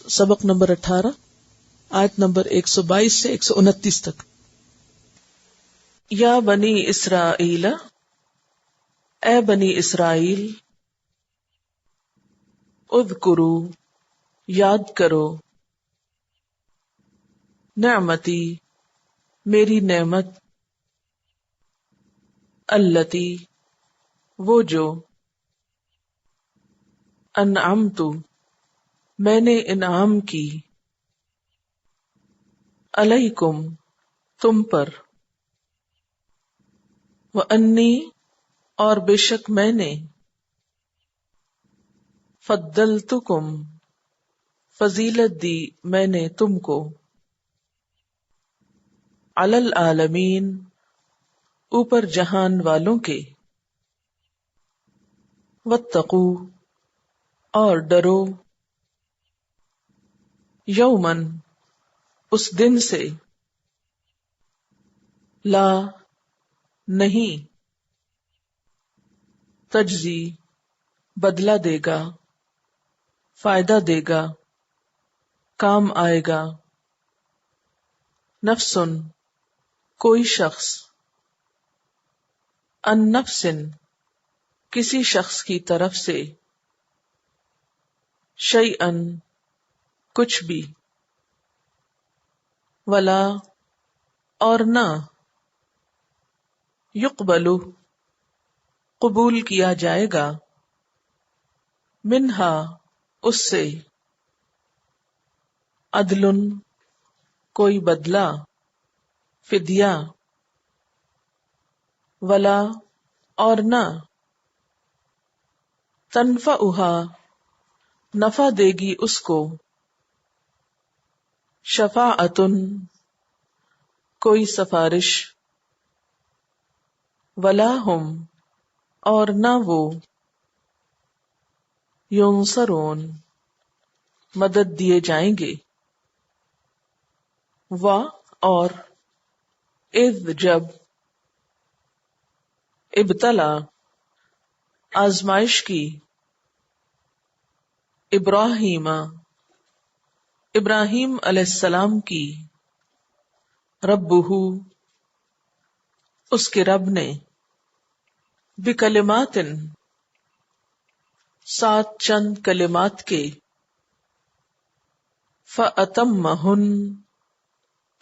سبق نمبر 18 آیت نمبر 122 سے 129 تک. یا بنی اسرائیل، اے بنی اسرائیل، اذکروا، یاد کرو، نعمتی، میری نعمت، التی، وہ جو، انعمت، میں نے انعام کی، علیکم، تم پر، وانی، اور بے شک میں نے، فضلتکم، فضیلت دی میں نے تم کو، علی العالمین، اوپر جہان والوں کے، واتقوا، اور ڈرو، یومن، اس دن سے، لا، نہیں، تجزی، بدلہ دے گا، فائدہ دے گا، کام آئے گا، نفسن، کوئی شخص، ان نفسن، کسی شخص کی طرف سے، شیئن، کچھ بھی، ولا، اور نہ، یقبلو، قبول کیا جائے گا، منہا، اس سے، عدل، کوئی بدلہ، فدیہ، ولا، اور نہ، تنفعها، نفع دے گی اس کو، شفاعتن، کوئی سفارش، ولا ہم، اور نہ وہ، ینصرون، مدد دیے جائیں گے، اور اذ، جب، ابتلا، آزمائش کی، ابراہیم، ابراہیم علیہ السلام کی، ربہ، اس کے رب نے، بکلمات، ساتھ چند کلمات کے، فاتمہن،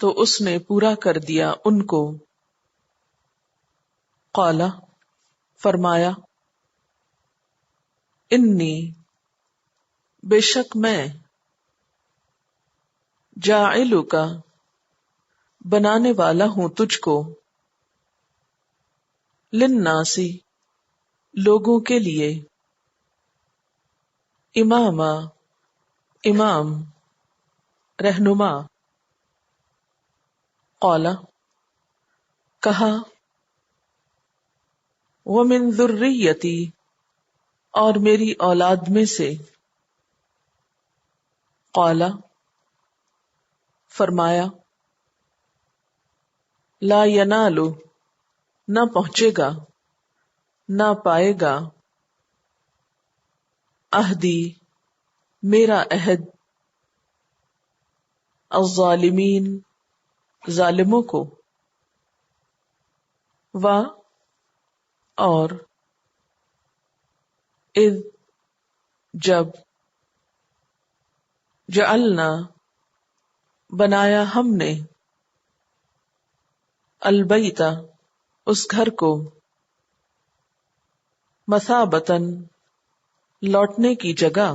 تو اس نے پورا کر دیا ان کو، قال، فرمایا، انی، بے شک میں، جاعلک، بنانے والا ہوں تجھ کو، للناس، لوگوں کے لیے، اماما، امام، رہنما، قال، کہا، ومن ذریتی، اور میری اولاد میں سے، قال، فرمایا، لا ینال، نہ پہنچے گا، نہ پائے گا، عہدی، میرا عہد، الظالمین، ظالموں کو، اور اذ، جب، جعلنا، بنایا ہم نے، البیت، اس گھر کو، مثابتن، لوٹنے کی جگہ،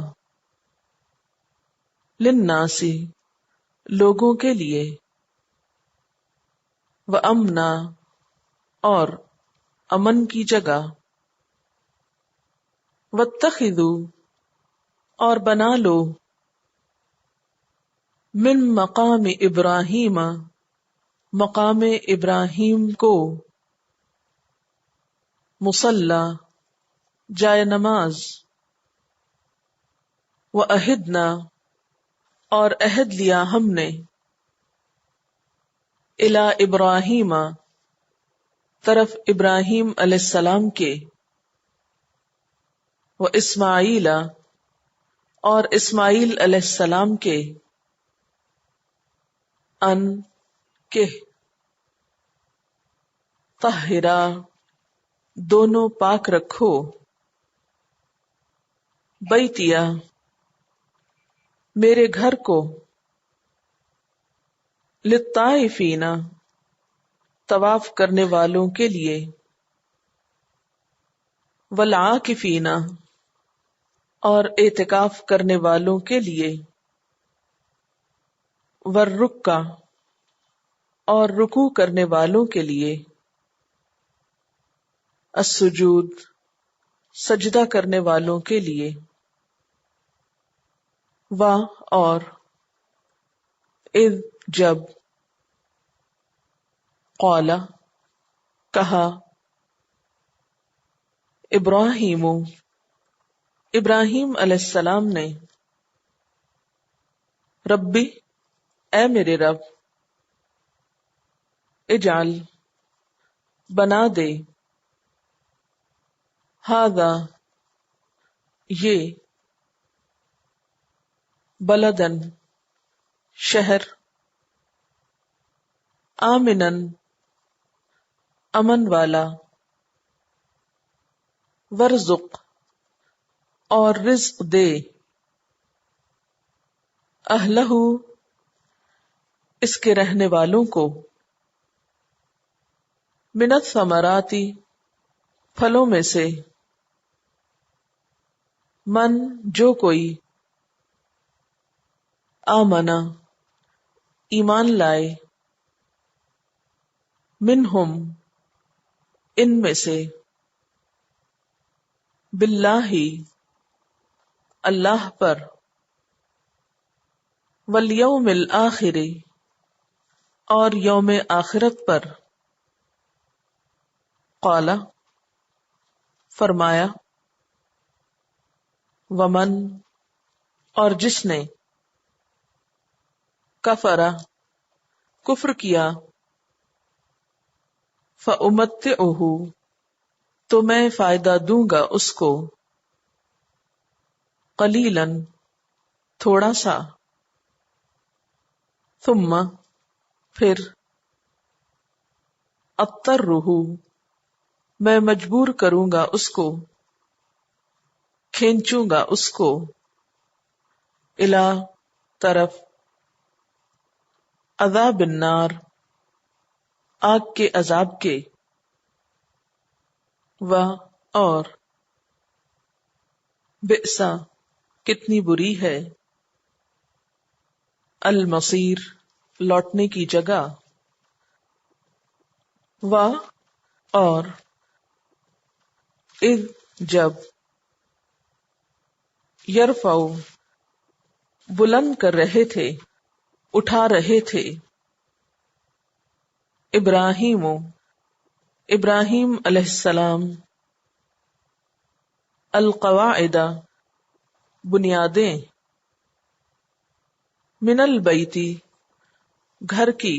للناس، لوگوں کے لیے، وامنا، اور امن کی جگہ، واتخذوا، اور بنا لو، من مقام ابراہیم، مقام ابراہیم کو، مصلی، جائے نماز، وعہدنا، اور عہد لیا ہم نے، الی ابراہیم، طرف ابراہیم علیہ السلام کے، واسماعیل، اور اسماعیل علیہ السلام کے ان کے طہرا دونوں پاک رکھو بیتیا میرے گھر کو للطائفین طواف کرنے والوں کے لیے والعاکفین اور اعتکاف کرنے والوں کے لیے والرکع اور رکوع کرنے والوں کے لیے السجود سجدہ کرنے والوں کے لیے اور اذ جب قال کہا ابراہیم ابراہیم علیہ السلام نے ربی اے میرے رب اجعل بنا دے ھذا یہ بلدن شہر آمنن امن والا ورزق اور رزق دے اہلہ اس کے رہنے والوں کو من الثمرات پھلوں میں سے من جو کوئی آمنا ایمان لائے منہم ان میں سے باللہ اللہ پر والیوم الآخر اور یوم آخرت پر قال فرمایا ومن اور جس نے کفر کفر کیا فأمتعہ تو میں فائدہ دوں گا اس کو قلیلاً تھوڑا سا ثم پھر اضطرہ میں مجبور کروں گا اس کو کھینچوں گا اس کو الی طرف عذاب النار آگ کے عذاب کے اور بئسا کتنی بری ہے المصیر لوٹنے کی جگہ اور اذ جب یرفع بلند کر رہے تھے اٹھا رہے تھے ابراہیم علیہ السلام القواعد بنیادیں من البیت گھر کی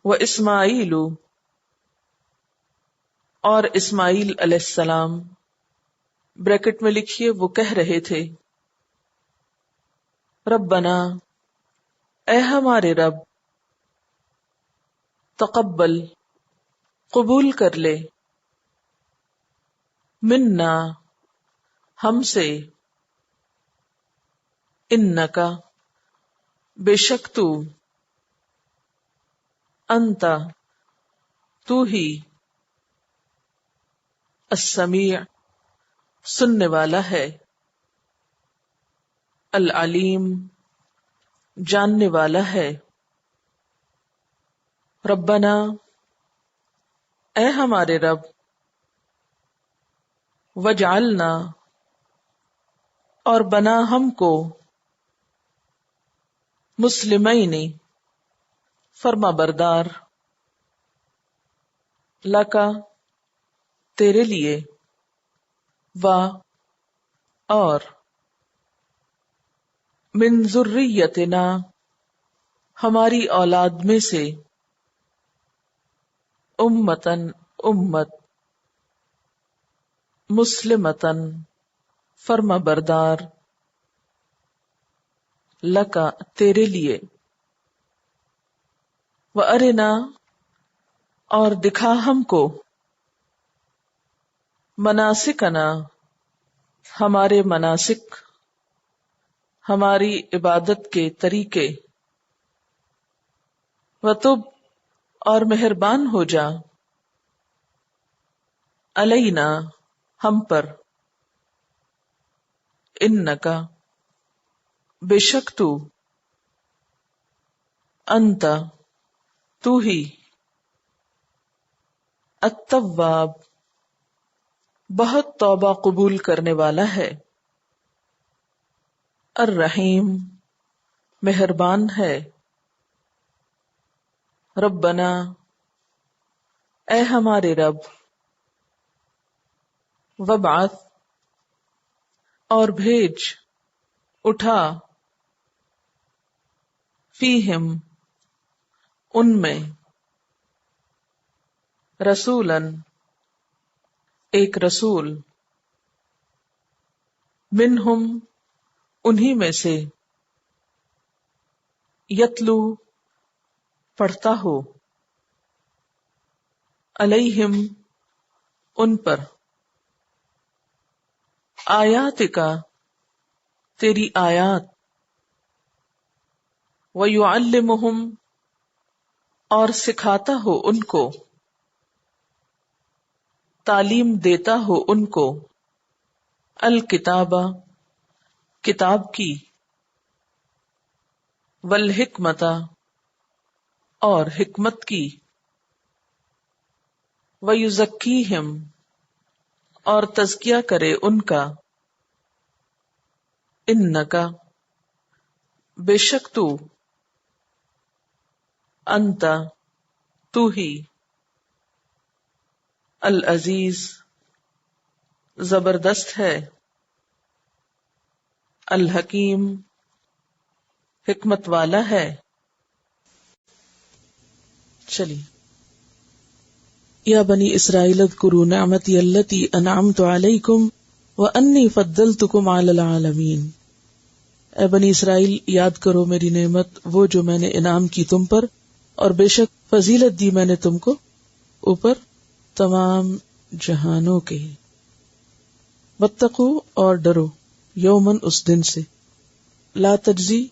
و اسماعیل اور اسماعیل علیہ السلام بریکٹ میں لکھیے وہ کہہ رہے تھے ربنا اے ہمارے رب تقبل قبول کر لے منا ہم سے انکا بے شک تو انتا تو ہی السمیع سننے والا ہے العلیم جاننے والا ہے ربنا اے ہمارے رب وجعلنا اور بنا ہم کو مسلمین فرما بردار لکا تیرے لیے اور من ذریتنا ہماری اولاد میں سے امتن امت مسلمتن فرما بردار لکا تیرے لیے، وَأَرِنَا اور دکھا ہم کو، مناسکنا ہمارے مناسک، ہماری عبادت کے طریقے، وَتُب اور مہربان ہو جا، علینا ہم پر، انکا بے شک تو، انت تو ہی، التواب بہت توبہ قبول کرنے والا ہے، الرحیم مہربان ہے، ربنا اے ہمارے رب، وابعث اور بھیج، اٹھا، فیہم ان میں، رسولاً ایک رسول، منہم انہی میں سے، یتلو پڑھتا ہو، علیہم ان پر، آیاتکا تیری آیات، ویعلمہم اور سکھاتا ہو ان کو، تعلیم دیتا ہو ان کو، الکتابہ کتاب کی، والحکمت اور حکمت کی، ویزکیہم اور تزکیہ کرے ان کا، انکا بے شک تو، انت تو ہی، العزیز زبردست ہے، الحکیم حکمت والا ہے۔ چلیے، یا بنی اسرائیل اذکروا نعمتی التی انعمت علیکم وانی فضلتکم علی العالمین، اے بنی اسرائیل یاد کرو میری نعمت وہ جو میں نے انعام کی تم پر، اور بے شک فضیلت دی میں نے تم کو اوپر تمام جہانوں کے، واتقوا اور ڈرو، یومن اس دن سے، لا تجزی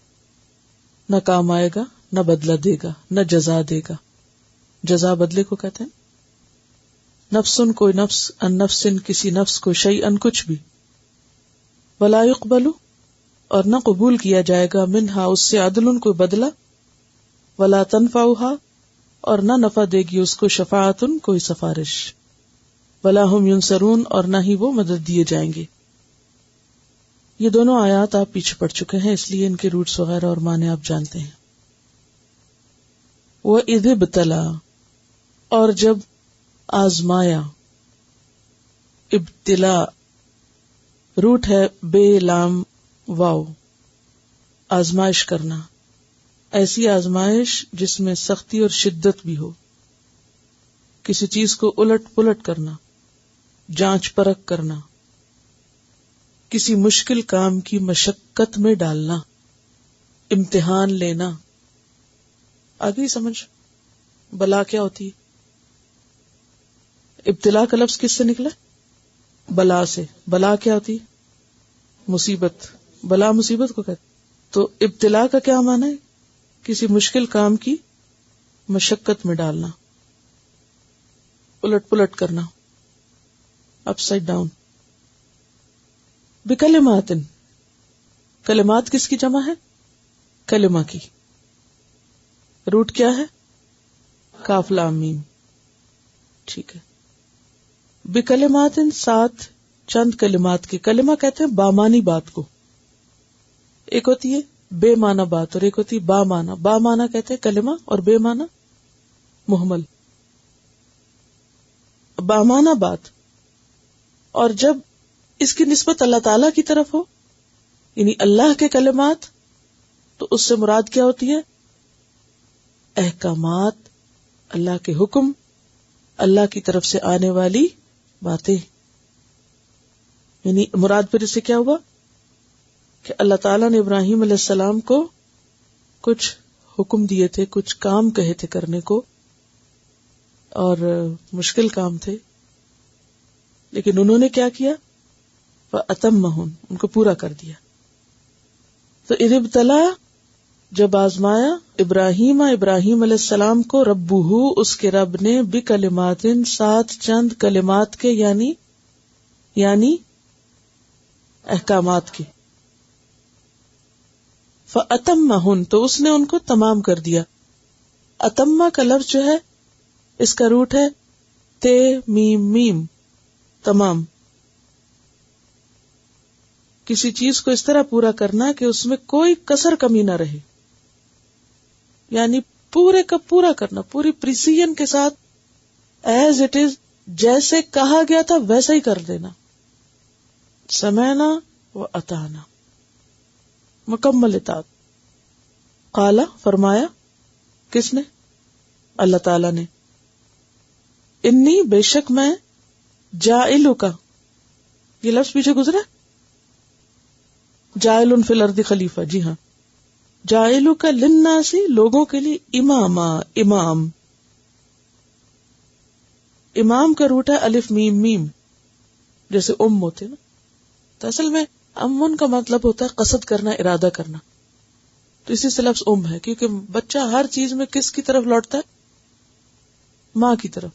نہ کام آئے گا، نہ بدلہ دے گا، نہ جزا دے گا، جزا بدلے کو کہتے ہیں، نفسن کوئی نفس، ان نفسن کسی نفس کو، شیئن کچھ بھی، ولا یقبل اور نہ قبول کیا جائے گا، منہا اس سے، عدل کوئی بدلہ، ولا تنفعها اور نہ نفع دے گی اس کو، شفاعتن کوئی سفارش، ولا ہم ینصرون اور نہ ہی وہ مدد دیے جائیں گے۔ یہ دونوں آیات آپ پیچھے پڑ چکے ہیں، اس لیے ان کے روٹس وغیرہ اور معنی آپ جانتے ہیں۔ وَإِذِ ابْتَلَىٰ اور جب آزمایا، ابتلا روٹ ہے بے لام واو، آزمائش کرنا، ایسی آزمائش جس میں سختی اور شدت بھی ہو، کسی چیز کو الٹ پلٹ کرنا، جانچ پرکھ کرنا، کسی مشکل کام کی مشقت میں ڈالنا، امتحان لینا۔ آگے سمجھ بلا کیا ہوتی ہے؟ ابتلا کا لفظ کس سے نکلا؟ بلا سے۔ بلا کیا ہوتی ہے؟ مصیبت۔ بلا مصیبت کو کہتے۔ تو ابتلا کا کیا معنی ہے؟ کسی مشکل کام کی مشقت میں ڈالنا، الٹ پلٹ کرنا، اپ سائڈ ڈاؤن۔ بکلمات، کلمات کس کی جمع ہے؟ کلمہ کی۔ روٹ کیا ہے؟ کاف لام میم۔ ٹھیک ہے۔ بکلمات ساتھ چند کلمات کی، کلمہ کہتے ہیں بامانی بات کو، ایک ہوتی ہے بے معنی بات اور ایک ہوتی ہے با معنی۔ با معنی کہتے ہیں کلمہ اور بے معنی محمل، با معنی بات۔ اور جب اس کی نسبت اللہ تعالی کی طرف ہو، یعنی اللہ کے کلمات، تو اس سے مراد کیا ہوتی ہے؟ احکامات، اللہ کے حکم، اللہ کی طرف سے آنے والی باتیں۔ یعنی مراد پھر اس سے کیا ہوا؟ کہ اللہ تعالیٰ نے ابراہیم علیہ السلام کو کچھ حکم دیے تھے، کچھ کام کہے تھے کرنے کو، اور مشکل کام تھے، لیکن انہوں نے کیا کیا؟ فَأَتَمَّهُ، ان کو پورا کر دیا. تو اِذِ ابْتَلَىٰ، جب آزمایا ابراہیم علیہ السلام کو ربہ، اس کے رب نے، بکلمات، ساتھ چند کلمات کے، یعنی احکامات کے. فَأَتَمَّهُنْ، تو اس نے ان کو تمام کر دیا. اتمہ کا لفظ جو ہے اس کا روٹ ہے تے میم میم، تمام. کسی چیز کو اس طرح پورا کرنا کہ اس میں کوئی کسر کمی نہ رہے، یعنی پورے کا پورا کرنا، پوری پریسیژن کے ساتھ، ایز اٹ از، جیسے کہا گیا تھا ویسا ہی کر دینا. سمعنا و اطعنا، مکمل اطاعت. قال، فرمایا، کس نے؟ اللہ تعالی نے. انی، بے شک میں، جاعلک، یہ لفظ پیچھے گزرا، جاعل فی الارض خلیفہ، جی ہاں، جاعلک للناس، لوگوں کے لیے، امام. امام کا روٹ ہے الف میم میم، جیسے ہوتے نا. تو اصل میں امن کا مطلب ہوتا ہے قصد کرنا، ارادہ کرنا. تو اسی سے لفظ ہے، کیونکہ بچہ ہر چیز میں کس کی طرف لوٹتا ہے؟ ماں کی طرف.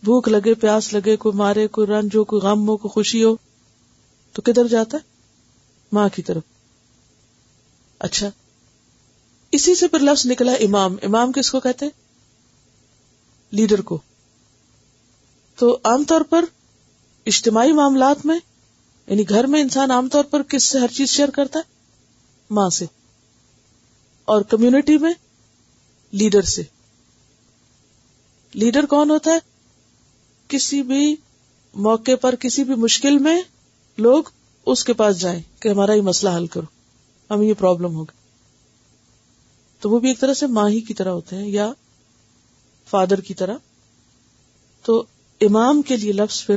بھوک لگے، پیاس لگے، کوئی مارے، کوئی رنج ہو، کوئی غم ہو، کوئی خوشی ہو، تو کدھر جاتا ہے؟ ماں کی طرف. اچھا، اسی سے پھر لفظ نکلا امام. امام کس کو کہتے ہیں؟ لیڈر کو. تو عام طور پر اجتماعی معاملات میں، یعنی گھر میں انسان عام طور پر کس سے ہر چیز شیئر کرتا ہے؟ ماں سے. اور کمیونٹی میں لیڈر سے. لیڈر کون ہوتا ہے؟ کسی بھی موقع پر، کسی بھی مشکل میں لوگ اس کے پاس جائیں کہ ہمارا یہ مسئلہ حل کرو، ہمیں یہ پرابلم ہوگی. تو وہ بھی ایک طرح سے ماں ہی کی طرح ہوتے ہیں، یا فادر کی طرح. تو امام کے لیے لفظ پھر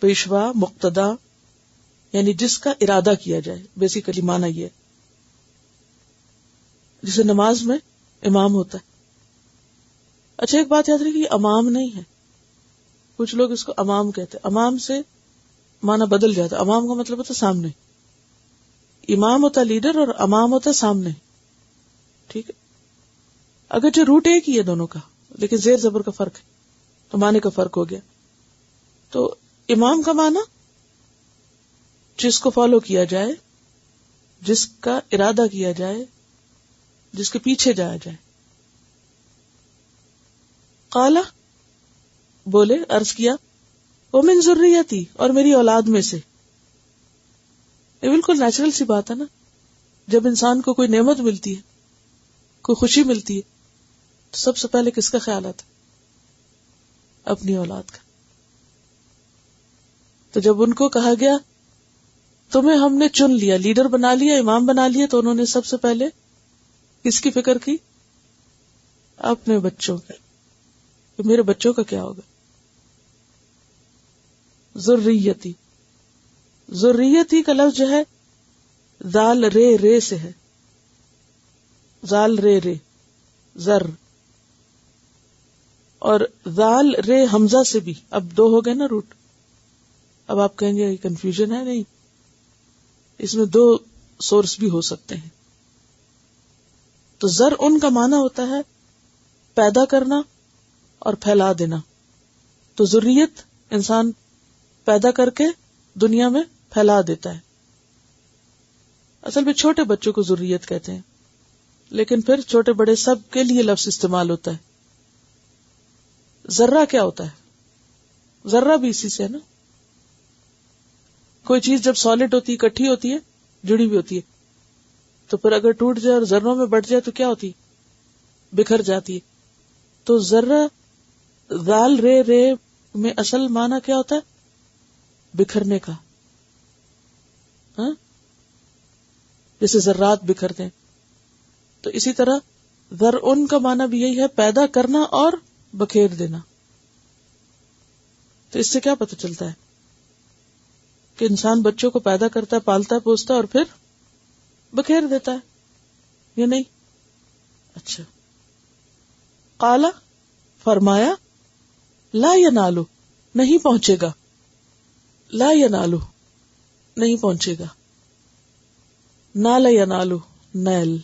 پیشوا، مقتدا، یعنی جس کا ارادہ کیا جائے. بیسیکلی مانا یہ ہے، جسے نماز میں امام ہوتا ہے. اچھا، ایک بات یاد رکھیے، امام نہیں ہے. کچھ لوگ اس کو امام کہتے ہیں. امام سے مانا بدل جاتا ہے. امام کا مطلب ہوتا ہے سامنے. امام ہوتا لیڈر اور امام ہوتا سامنے. ٹھیک ہے، اگرچہ روٹ ایک ہی ہے دونوں کا، لیکن زیر زبر کا فرق ہے، تو معنی کا فرق ہو گیا. تو امام کا معنی جس کو فالو کیا جائے، جس کا ارادہ کیا جائے، جس کے پیچھے جایا جائے. قال، بولے، عرض کیا، ومن ذریتی، اور میری اولاد میں سے. یہ بالکل نیچرل سی بات ہے نا. جب انسان کو کوئی نعمت ملتی ہے، کوئی خوشی ملتی ہے، تو سب سے پہلے کس کا خیال آتا ہے؟ اپنی اولاد کا. تو جب ان کو کہا گیا تمہیں ہم نے چن لیا، لیڈر بنا لیا، امام بنا لیا، تو انہوں نے سب سے پہلے کس کی فکر کی؟ اپنے بچوں کا، کہ میرے بچوں کا کیا ہوگا. ذریتی، ذریتی کا لفظ جو ہے زال رے سے ہے. زال رے زر، اور زال رے حمزہ سے بھی. اب دو ہو گئے نا روٹ. اب آپ کہیں گے کنفیوژن ہے؟ نہیں، اس میں دو سورس بھی ہو سکتے ہیں. تو زر ان کا معنی ہوتا ہے پیدا کرنا اور پھیلا دینا. تو ذریت انسان پیدا کر کے دنیا میں پھیلا دیتا ہے. اصل میں چھوٹے بچوں کو ذریت کہتے ہیں، لیکن پھر چھوٹے بڑے سب کے لیے لفظ استعمال ہوتا ہے. ذرہ کیا ہوتا ہے؟ ذرہ بھی اسی سے ہے نا. کوئی چیز جب سالڈ ہوتی ہے، اکٹھی ہوتی ہے، جڑی ہوئی ہوتی ہے، تو پھر اگر ٹوٹ جائے اور ذروں میں بٹ جائے تو کیا ہوتی ہے؟ بکھر جاتی ہے. تو ذرہ ذال رے میں اصل معنی کیا ہوتا ہے؟ بکھرنے کا. ہاں، جیسے ذرات بکھرتے ہیں. تو اسی طرح ذر ان کا معنی بھی یہی ہے، پیدا کرنا اور بکھیر دینا. تو اس سے کیا پتہ چلتا ہے کہ انسان بچوں کو پیدا کرتا ہے، پالتا ہے، پوستا ہے اور پھر بکھیر دیتا ہے، یہ نہیں. اچھا، قال فرمایا لا ینالو نہیں پہنچے گا، لا ینالو نہیں پہنچے گا، نال ینالو نیل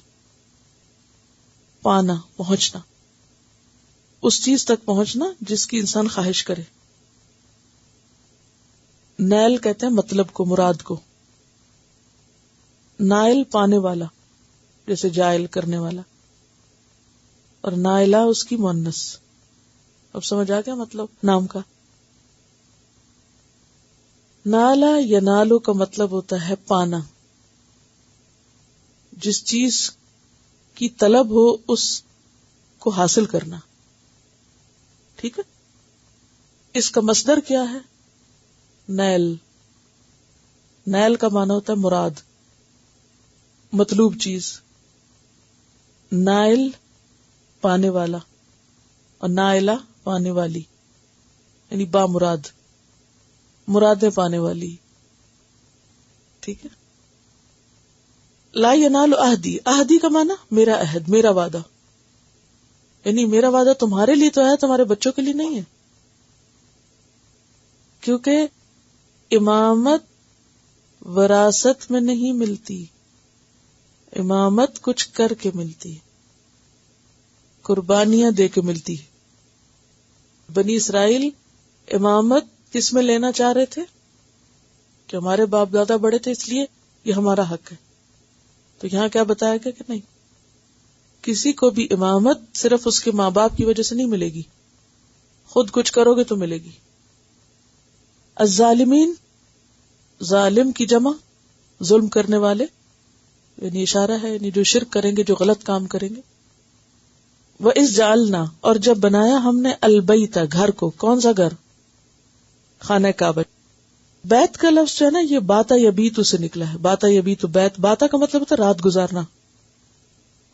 پانا، پہنچنا، اس چیز تک پہنچنا جس کی انسان خواہش کرے. نیل کہتے ہیں مطلب کو، مراد کو. نائل پانے والا، جیسے جائل کرنے والا، اور نائلہ اس کی مؤنث. اب سمجھ آ گیا مطلب نام کا. نالا ینالو کا مطلب ہوتا ہے پانا. جس چیز کی طلب ہو اس کو حاصل کرنا. ٹھیک ہے. اس کا مصدر کیا ہے؟ نیل. نیل کا معنی ہوتا ہے مراد، مطلوب چیز. نائل پانے والا اور نائلہ پانے والی، یعنی با مراد، مرادیں پانے والی. ٹھیک ہے. لا ینال عہدی، عہدی کا معنی میرا عہد، میرا وعدہ. یعنی میرا وعدہ تمہارے لیے تو ہے، تمہارے بچوں کے لیے نہیں ہے. کیونکہ امامت وراثت میں نہیں ملتی، امامت کچھ کر کے ملتی ہے، قربانیاں دے کے ملتی ہے. بنی اسرائیل امامت کس میں لینا چاہ رہے تھے؟ کہ ہمارے باپ دادا بڑے تھے اس لیے یہ ہمارا حق ہے. تو یہاں کیا بتایا گیا کہ نہیں، کسی کو بھی امامت صرف اس کے ماں باپ کی وجہ سے نہیں ملے گی، خود کچھ کرو گے تو ملے گی. الظالمین، ظالم کی جمع ظلم کرنے والے، یعنی اشارہ ہے یعنی جو شرک کریں گے، جو غلط کام کریں گے. وَإِذْ جَعَلْنَا، اور جب بنایا ہم نے البیت گھر کو. کون سا گھر؟ خانہ کعبہ. بیت کا لفظ جو ہے نا یہ باتا یبیتو سے نکلا ہے. باتا یبیتو بیت، باتا کا مطلب ہوتا ہے رات گزارنا.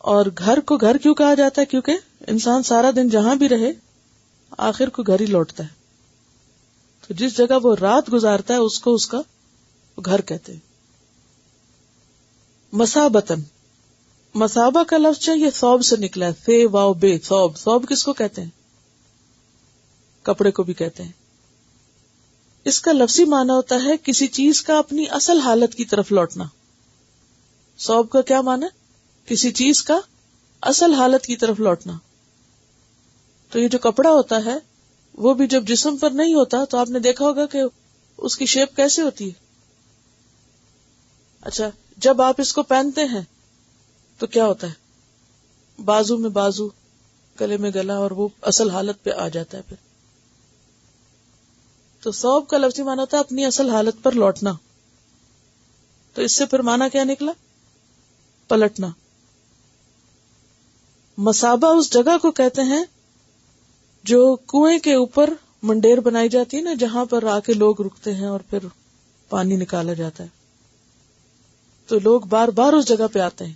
اور گھر کو گھر کیوں کہا جاتا ہے؟ کیونکہ انسان سارا دن جہاں بھی رہے آخر کو گھر ہی لوٹتا ہے. تو جس جگہ وہ رات گزارتا ہے اس کو اس کا گھر کہتے ہیں. مسابتن، مسابہ کا لفظ یہ ثوب سے نکلا ہے. ثے واو بے، ثوب. ثوب کس کو کہتے ہیں؟ کپڑے کو بھی کہتے ہیں. اس کا لفظی معنی ہوتا ہے کسی چیز کا اپنی اصل حالت کی طرف لوٹنا. ثوب کا کیا معنی؟ کسی چیز کا اصل حالت کی طرف لوٹنا. تو یہ جو کپڑا ہوتا ہے وہ بھی جب جسم پر نہیں ہوتا تو آپ نے دیکھا ہوگا کہ اس کی شیپ کیسے ہوتی ہے. اچھا، جب آپ اس کو پہنتے ہیں تو کیا ہوتا ہے؟ بازو میں بازو، گلے میں گلا، اور وہ اصل حالت پہ آ جاتا ہے. پھر تو ثوب کا لفظی معنی ہوتا ہے اپنی اصل حالت پر لوٹنا. تو اس سے پھر معنی کیا نکلا؟ پلٹنا. مسابہ اس جگہ کو کہتے ہیں جو کنویں کے اوپر منڈیر بنائی جاتی ہے نا، جہاں پر آ کے لوگ رکتے ہیں اور پھر پانی نکالا جاتا ہے. تو لوگ بار بار اس جگہ پہ آتے ہیں.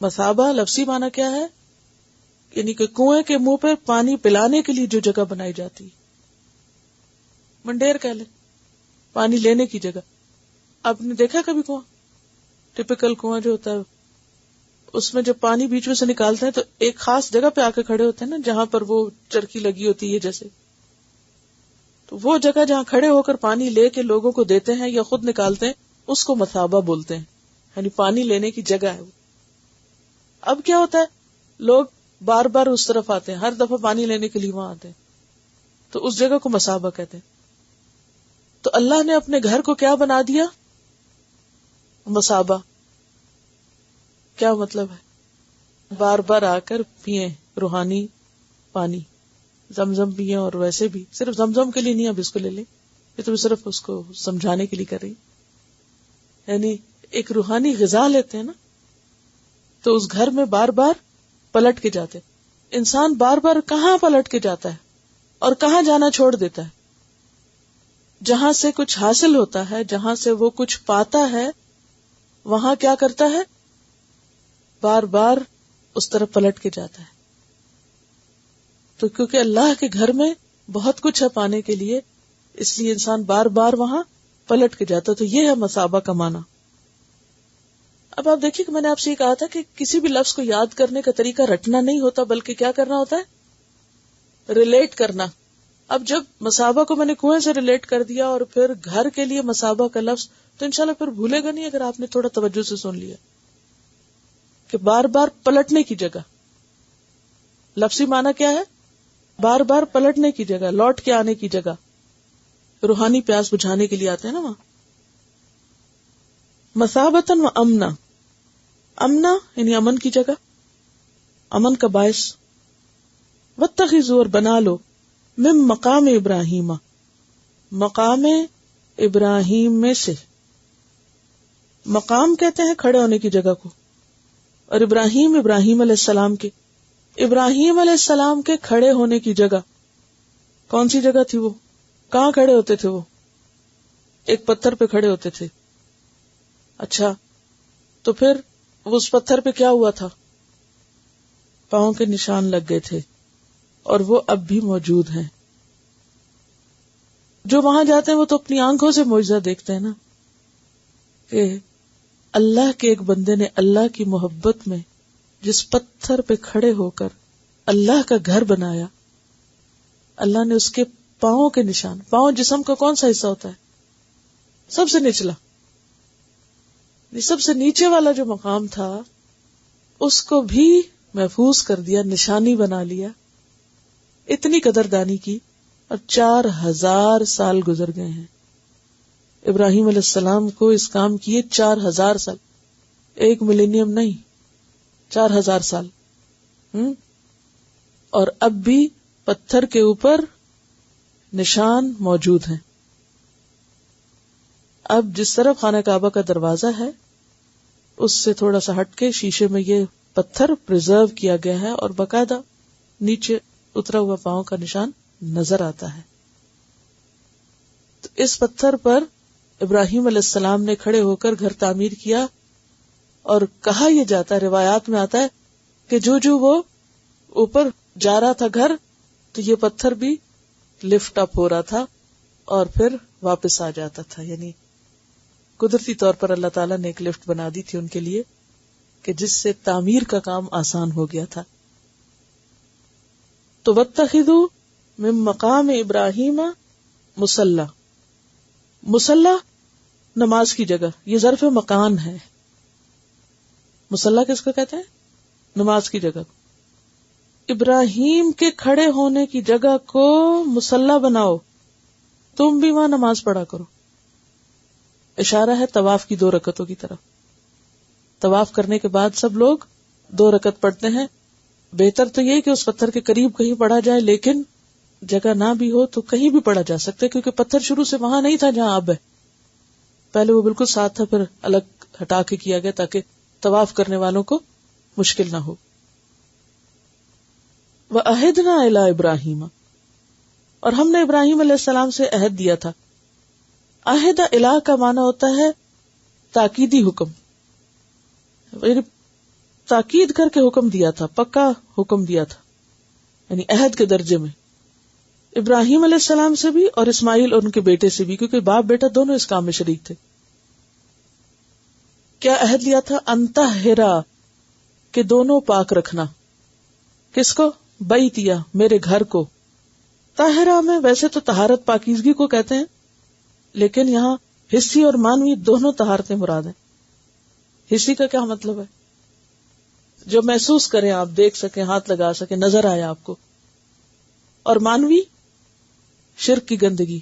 مسابہ لفظی معنی کیا ہے؟ یعنی کہ کنویں کے منہ پہ پانی پلانے کے لیے جو جگہ بنائی جاتی ہے، منڈیر کہہ لیں، پانی لینے کی جگہ. آپ نے دیکھا کبھی کنواں؟ ٹپیکل کنواں جو ہوتا ہے اس میں جب پانی بیچ میں سے نکالتے ہیں تو ایک خاص جگہ پہ آ کے کھڑے ہوتے ہیں نا، جہاں پر وہ چرخی لگی ہوتی ہے جیسے. تو وہ جگہ جہاں کھڑے ہو کر پانی لے کے لوگوں کو دیتے ہیں یا خود نکالتے ہیں اس کو مسابہ بولتے ہیں، یعنی پانی لینے کی جگہ ہے. اب کیا ہوتا ہے، لوگ بار بار اس طرف آتے ہیں، ہر دفعہ پانی لینے کے لیے وہاں آتے ہیں، تو اس جگہ کو مسابہ کہتے ہیں. تو اللہ نے اپنے گھر کو کیا بنا دیا؟ مسابہ. کیا مطلب ہے؟ بار بار آ کر پیئیں روحانی پانی. زمزم پیئیں، اور ویسے بھی صرف زمزم کے لیے نہیں، اب اس کو لے لیں، یہ تو صرف اس کو سمجھانے کے لیے کر رہی. یعنی ایک روحانی غذا لیتے ہیں نا، تو اس گھر میں بار بار پلٹ کے جاتے. انسان بار بار کہاں پلٹ کے جاتا ہے اور کہاں جانا چھوڑ دیتا ہے؟ جہاں سے کچھ حاصل ہوتا ہے، جہاں سے وہ کچھ پاتا ہے، وہاں کیا کرتا ہے؟ بار بار اس طرف پلٹ کے جاتا ہے. تو کیونکہ اللہ کے گھر میں بہت کچھ ہے پانے کے لیے، اس لیے انسان بار بار وہاں پلٹ کے جاتا. تو یہ ہے مصابہ کا معنی. اب آپ دیکھیے کہ میں نے آپ سے یہ کہا تھا کہ کسی بھی لفظ کو یاد کرنے کا طریقہ رٹنا نہیں ہوتا بلکہ کیا کرنا ہوتا ہے, ریلیٹ کرنا. اب جب مصابہ کو میں نے کنویں سے ریلیٹ کر دیا اور پھر گھر کے لیے مصابہ کا لفظ, تو انشاءاللہ پھر بھولے گا نہیں اگر آپ نے تھوڑا توجہ سے سن لیا کہ بار بار پلٹنے کی جگہ. لفظی معنی کیا ہے؟ بار بار پلٹنے کی جگہ, لوٹ کے آنے کی جگہ. روحانی پیاس بجھانے کے لیے آتے ہیں نا وہاں. مثابتاً و امنا, امنا یعنی امن کی جگہ, امن کا باعث. واتخذوا اور بنا لو من مقام ابراہیم, مقام ابراہیم میں سے. مقام کہتے ہیں کھڑے ہونے کی جگہ کو, اور ابراہیم ابراہیم علیہ السلام کے, ابراہیم علیہ السلام کے کھڑے ہونے کی جگہ. کون سی جگہ تھی وہ؟ کہاں کھڑے ہوتے تھے وہ؟ ایک پتھر پہ کھڑے ہوتے تھے. اچھا, تو پھر اس پتھر پہ کیا ہوا تھا؟ پاؤں کے نشان لگ گئے تھے, اور وہ اب بھی موجود ہیں. جو وہاں جاتے ہیں وہ تو اپنی آنکھوں سے معجزہ دیکھتے ہیں نا, کہ اللہ کے ایک بندے نے اللہ کی محبت میں جس پتھر پہ کھڑے ہو کر اللہ کا گھر بنایا, اللہ نے اس کے پاؤں کے نشان. پاؤں جسم کا کون سا حصہ ہوتا ہے؟ سب سے نچلا, سب سے نیچے والا جو مقام تھا اس کو بھی محفوظ کر دیا, نشانی بنا لیا. اتنی قدردانی کی, اور 4000 سال گزر گئے ہیں. ابراہیم علیہ السلام کو اس کام کیے 4000 سال, 1 ملینیم نہیں, 4000 سال. اور اب بھی پتھر کے اوپر نشان موجود ہیں. اب جس طرف خانہ کعبہ کا دروازہ ہے اس سے تھوڑا سا ہٹ کے شیشے میں یہ پتھر پریزرو کیا گیا ہے, اور باقاعدہ نیچے اترا ہوا پاؤں کا نشان نظر آتا ہے. تو اس پتھر پر ابراہیم علیہ السلام نے کھڑے ہو کر گھر تعمیر کیا, اور کہا یہ جاتا ہے, روایات میں آتا ہے کہ جو وہ اوپر جا رہا تھا گھر, تو یہ پتھر بھی لفٹ اپ ہو رہا تھا اور پھر واپس آ جاتا تھا. یعنی قدرتی طور پر اللہ تعالیٰ نے ایک لفٹ بنا دی تھی ان کے لیے کہ جس سے تعمیر کا کام آسان ہو گیا تھا. تو واتخذوا من مقام ابراہیم مصلی, مصلی نماز کی جگہ, یہ ظرف مکان ہے. مصلی کس کو کہتے ہیں؟ نماز کی جگہ. ابراہیم کے کھڑے ہونے کی جگہ کو مصلی بناؤ, تم بھی وہاں نماز پڑھا کرو. اشارہ ہے طواف کی 2 رکعتوں کی طرف. طواف کرنے کے بعد سب لوگ 2 رکعت پڑھتے ہیں. بہتر تو یہ کہ اس پتھر کے قریب کہیں پڑھا جائے, لیکن جگہ نہ بھی ہو تو کہیں بھی پڑھا جا سکتا ہے, کیونکہ پتھر شروع سے وہاں نہیں تھا جہاں اب ہے. پہلے وہ بالکل ساتھ تھا, پھر الگ ہٹا کے کیا گیا تاکہ طواف کرنے والوں کو مشکل نہ ہو. وَأَهِدْنَا إِلَىٰ إِبْرَاهِيمَ, اور ہم نے ابراہیم علیہ السلام سے عہد دیا تھا. عہد الہ کا معنی ہوتا ہے تاکیدی حکم, یعنی تاکید کر کے حکم دیا تھا, پکا حکم دیا تھا, یعنی عہد کے درجے میں. ابراہیم علیہ السلام سے بھی اور اسماعیل اور ان کے بیٹے سے بھی, کیونکہ باپ بیٹا دونوں اس کام میں شریک تھے. کیا عہد لیا تھا؟ انطہرا, کہ دونوں پاک رکھنا. کس کو؟ بیتیا, میرے گھر کو. طاہرہ میں ویسے تو طہارت پاکیزگی کو کہتے ہیں, لیکن یہاں حسی اور مانوی دونوں طہارتیں مراد ہیں. حسی کا کیا مطلب ہے؟ جو محسوس کریں, آپ دیکھ سکیں, ہاتھ لگا سکیں, نظر آیا آپ کو. اور مانوی شرک کی گندگی,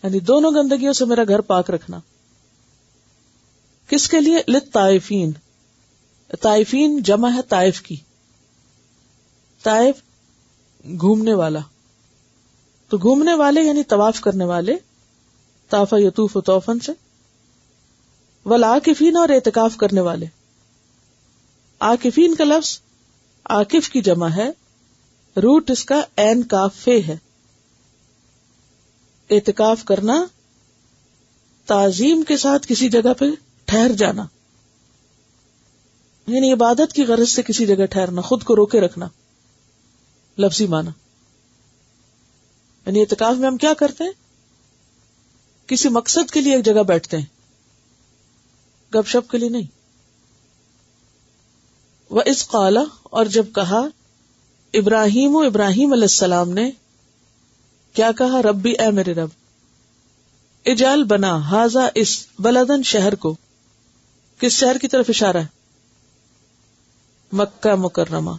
یعنی دونوں گندگیوں سے میرا گھر پاک رکھنا. کس کے لیے؟ للطائفین. طائفین جمع ہے طائف کی. طائف گھومنے والا, تو گھومنے والے یعنی طواف کرنے والے, طاف یطوف طوفن سے. والعاکفین, اور اعتکاف کرنے والے. عاکفین کا لفظ عاکف کی جمع ہے, روٹ اس کا عین کاف فے ہے. اعتکاف کرنا, تعظیم کے ساتھ کسی جگہ پہ ٹھہر جانا, یعنی عبادت کی غرض سے کسی جگہ ٹھہرنا, خود کو روکے رکھنا. لفظی معنی یعنی اعتکاف میں ہم کیا کرتے ہیں؟ کسی مقصد کے لیے ایک جگہ بیٹھتے ہیں، گپ شپ کے لیے نہیں. وَإِذْ قَالَ، اور جب کہا ابراہیم علیہ السلام نے، کیا کہا؟ ربی، اے میرے رب، اجعل، بنا، ھذا، اس، بلدن، شہر کو. کس شہر کی طرف اشارہ ہے؟ مکہ مکرمہ.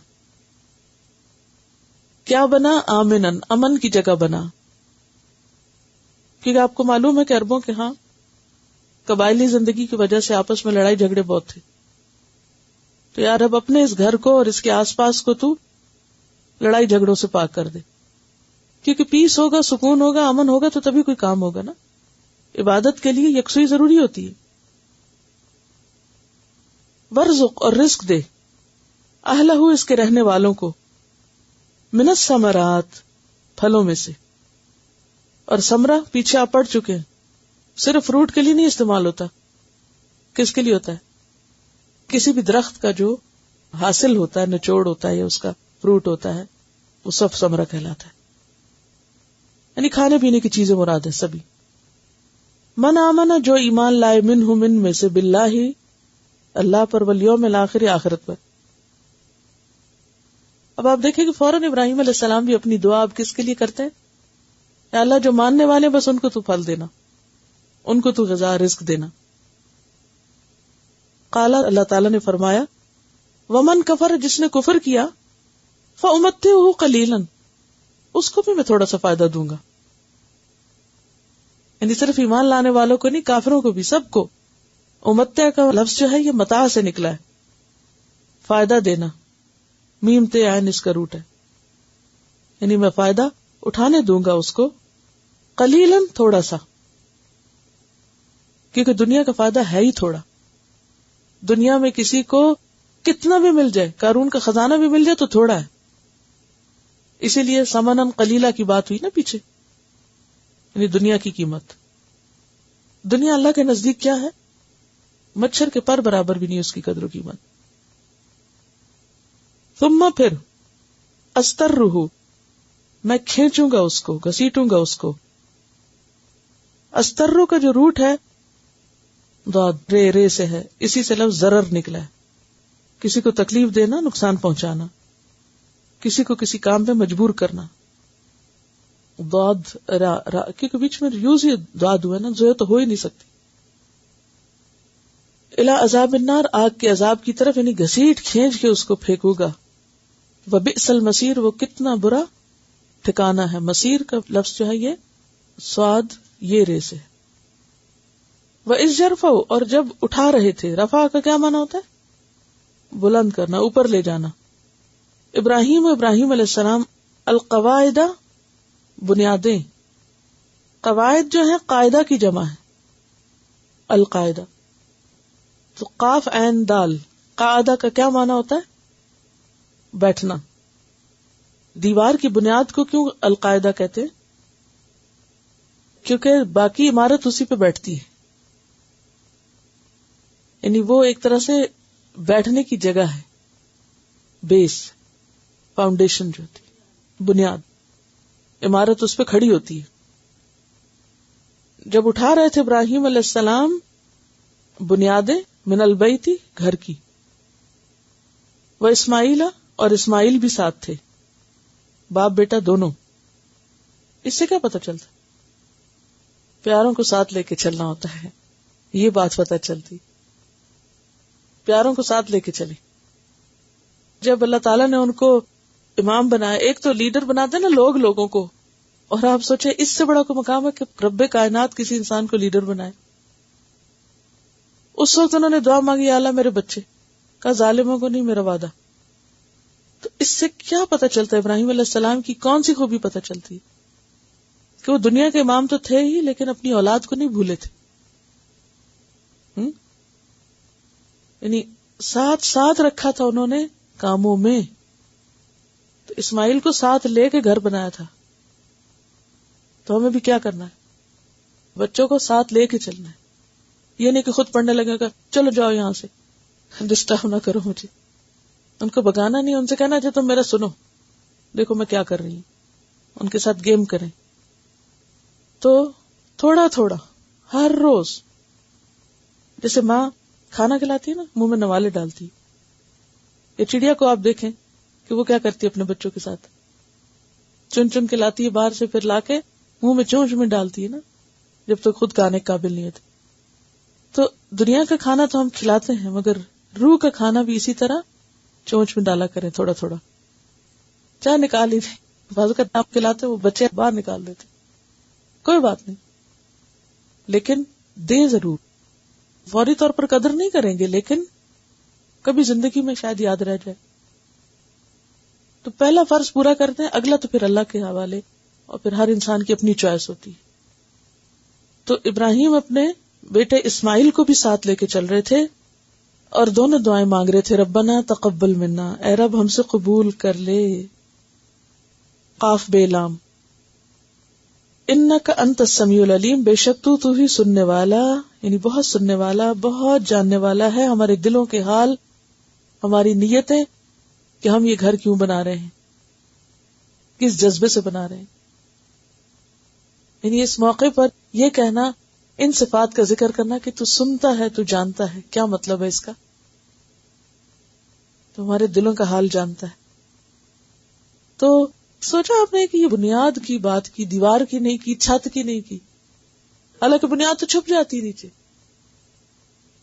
کیا بنا؟ آمنن، امن کی جگہ بنا. کیونکہ آپ کو معلوم ہے کہ عربوں کے ہاں قبائلی زندگی کی وجہ سے آپس میں لڑائی جھگڑے بہت تھے. تو یار اب اپنے اس گھر کو اور اس کے آس پاس کو تو لڑائی جھگڑوں سے پاک کر دے، کیونکہ پیس ہوگا، سکون ہوگا، امن ہوگا تو تبھی کوئی کام ہوگا نا. عبادت کے لیے یکسوئی ضروری ہوتی ہے. ورزق، اور رزق دے، اہلہ، اس کے رہنے والوں کو، من الثمرات، پھلوں میں سے. اور ثمرہ پیچھے آپ پڑھ چکے ہیں، صرف فروٹ کے لیے نہیں استعمال ہوتا. کس کے لیے ہوتا ہے؟ کسی بھی درخت کا جو حاصل ہوتا ہے، نچوڑ ہوتا ہے یا اس کا فروٹ ہوتا ہے، وہ سب ثمرہ کہلاتا ہے. یعنی کھانے پینے کی چیزیں مراد ہے سبھی. من آمن، جو ایمان لائے، من میں سے، باللہ، اللہ پر، والیوم الآخر، آخرت پر. اب آپ دیکھیں کہ فوراً ابراہیم علیہ السلام بھی اپنی دعا اب کس کے لیے کرتے ہیں؟ یا اللہ جو ماننے والے بس ان کو تو پھل دینا، ان کو تو غذا، رزق دینا. قال، اللہ تعالیٰ نے فرمایا، ومن کفر، جس نے کفر کیا، فأمتعہ قلیلا، اس کو بھی میں تھوڑا سا فائدہ دوں گا. یعنی صرف ایمان لانے والوں کو نہیں، کافروں کو بھی، سب کو. امتع کا لفظ جو ہے یہ متاع سے نکلا ہے، فائدہ دینا. میم تے عین اس کا روٹ ہے، یعنی میں فائدہ اٹھانے دوں گا اس کو. قلیلاً، تھوڑا سا، کیونکہ دنیا کا فائدہ ہے ہی تھوڑا. دنیا میں کسی کو کتنا بھی مل جائے، قارون کا خزانہ بھی مل جائے تو تھوڑا ہے. اسی لیے ثمناً قلیلا کی بات ہوئی نا پیچھے، یعنی دنیا کی قیمت. دنیا اللہ کے نزدیک کیا ہے؟ مچھر کے پر برابر بھی نہیں اس کی قدر و قیمت. ثم، پھر، استرہ، میں کھینچوں گا اس کو، گھسیٹوں گا اس کو. استرو کا جو روٹ ہے ضاد، رے سے ہے، اسی سے لفظ ضرر نکلا ہے. کسی کو تکلیف دینا، نقصان پہنچانا، کسی کو کسی کام پہ مجبور کرنا. ضاد را کیونکہ بیچ میں یوز ہی ضاد ہوا نا، جو تو ہو ہی نہیں سکتی. الی عذاب النار، آگ کے عذاب کی طرف، یعنی گھسیٹ کھینچ کے اس کو پھینکوں گا. وبئس المصیر، وہ کتنا برا ٹھکانہ ہے. مصیر کا لفظ جو ہے یہ سواد، یہ رے سے. وَإِذْ يَرْفَعُ، اور جب اٹھا رہے تھے. رفع کا کیا معنی ہوتا ہے؟ بلند کرنا، اوپر لے جانا. ابراہیم علیہ السلام، القواعد، بنیادیں. قواعد جو ہے قاعدہ کی جمع ہے، القاعدہ. تو قاف عین دال، قاعدہ کا کیا معنی ہوتا ہے؟ بیٹھنا. دیوار کی بنیاد کو کیوں القاعدہ کہتے ہیں؟ کیونکہ باقی عمارت اسی پہ بیٹھتی ہے، یعنی وہ ایک طرح سے بیٹھنے کی جگہ ہے. بیس، فاؤنڈیشن جو ہوتی ہے، بنیاد، عمارت اس پہ کھڑی ہوتی ہے. جب اٹھا رہے تھے ابراہیم علیہ السلام بنیادیں، من البیت، گھر کی. وہ اسماعیل، اور اسماعیل بھی ساتھ تھے، باپ بیٹا دونوں. اس سے کیا پتہ چلتا؟ پیاروں کو ساتھ لے کے چلنا ہوتا ہے، یہ بات پتہ چلتی. پیاروں کو ساتھ لے کے چلے. جب اللہ تعالیٰ نے ان کو امام بنایا، ایک تو لیڈر بناتے نا لوگوں کو، اور آپ سوچے اس سے بڑا کوئی مقام ہے کہ رب کائنات کسی انسان کو لیڈر بنائے. اس وقت انہوں نے دعا مانگی، یا اللہ میرے بچے، کہا ظالموں کو نہیں میرا وعدہ. تو اس سے کیا پتا چلتا ہے؟ ابراہیم علیہ السلام کی کون سی خوبی پتا چلتی ہے؟ کہ وہ دنیا کے امام تو تھے ہی، لیکن اپنی اولاد کو نہیں بھولے تھے. یعنی ساتھ رکھا تھا انہوں نے کاموں میں. تو اسماعیل کو ساتھ لے کے گھر بنایا تھا. تو ہمیں بھی کیا کرنا ہے؟ بچوں کو ساتھ لے کے چلنا ہے. یہ نہیں کہ خود پڑھنے لگے گا، چلو جاؤ یہاں سے، ڈسٹرب نہ کرو مجھے. ان کو بگانا نہیں، ان سے کہنا چاہے تم میرا سنو، دیکھو میں کیا کر رہی ہوں. ان کے ساتھ گیم کریں. تو تھوڑا تھوڑا ہر روز. جیسے ماں کھانا کھلاتی ہے نا، منہ میں نوالے ڈالتی ہے. یہ چڑیا کو آپ دیکھیں کہ وہ کیا کرتی ہے اپنے بچوں کے ساتھ، چن چن کے لاتی ہے باہر سے، پھر لا کے منہ میں چونچ میں ڈالتی ہے نا، جب تک خود کھانے کے قابل نہیں ہوتی. تو دنیا کا کھانا تو ہم کھلاتے ہیں، مگر روح کا کھانا بھی اسی طرح چونچ میں ڈالا کریں تھوڑا تھوڑا. چاہے نکال ہی دیں، بازو کا نام کھلاتے وہ بچے باہر نکال دیتے، کوئی بات نہیں، لیکن دیں ضرور. فوری طور پر قدر نہیں کریں گے، لیکن کبھی زندگی میں شاید یاد رہ جائے. تو پہلا فرض پورا کرتے ہیں، اگلا تو پھر اللہ کے حوالے، اور پھر ہر انسان کی اپنی چوائس ہوتی ہے. تو ابراہیم اپنے بیٹے اسماعیل کو بھی ساتھ لے کے چل رہے تھے اور دونوں دعائیں مانگ رہے تھے، ربنا تقبل منا، اے رب ہم سے قبول کر لے. قاف بے لام، انک انت السمیع العلیم، بے شک تو ہی سننے والا، یعنی بہت سننے والا، بہت جاننے والا ہے ہمارے دلوں کے حال، ہماری نیتیں، کہ ہم یہ گھر کیوں بنا رہے ہیں، کس جذبے سے بنا رہے ہیں. یعنی اس موقع پر یہ کہنا، ان صفات کا ذکر کرنا کہ تو سنتا ہے، تو جانتا ہے، کیا مطلب ہے اس کا؟ تو ہمارے دلوں کا حال جانتا ہے. تو سوچا آپ نے کہ یہ بنیاد کی بات کی، دیوار کی نہیں کی، چھت کی نہیں کی، حالانکہ بنیاد تو چھپ جاتی نیچے.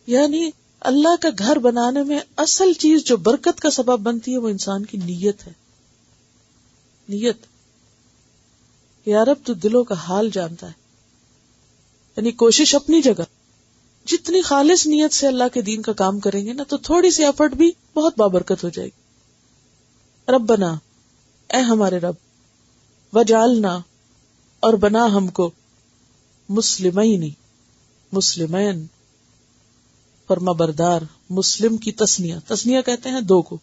یعنی اللہ کا گھر بنانے میں اصل چیز جو برکت کا سبب بنتی ہے وہ انسان کی نیت ہے. نیت، یا رب تو دلوں کا حال جانتا ہے. یعنی کوشش اپنی جگہ، جتنی خالص نیت سے اللہ کے دین کا کام کریں گے نا، تو تھوڑی سی ایفرٹ بھی بہت بابرکت ہو جائے گی. ربنا، اے ہمارے رب، وجعلنا، اور بنا ہم کو، مسلمین، مسلمین فرما بردار، مسلم کی تسنیہ کہتے ہیں دو کو،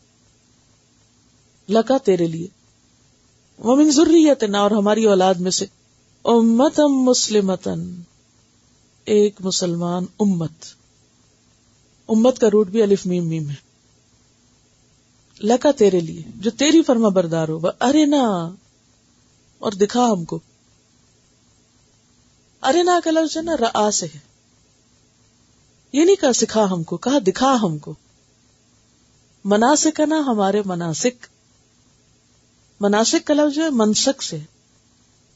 لکا تیرے لیے، ومن ذریتنا، اور ہماری اولاد میں سے، امتم مسلمتن، ایک مسلمان امت. امت کا روٹ بھی الف میم میم ہے. لکا تیرے لیے، جو تیری فرما بردار ہو، ارنا، اور دکھا ہم کو. ارنا کا لفظ ہے نا رآ سے ہے، یہ نہیں کہا سکھا ہم کو، کہا دکھا ہم کو. مناسک ہے نا، ہمارے مناسک، مناسک کا لفظ جو ہے منسک سے،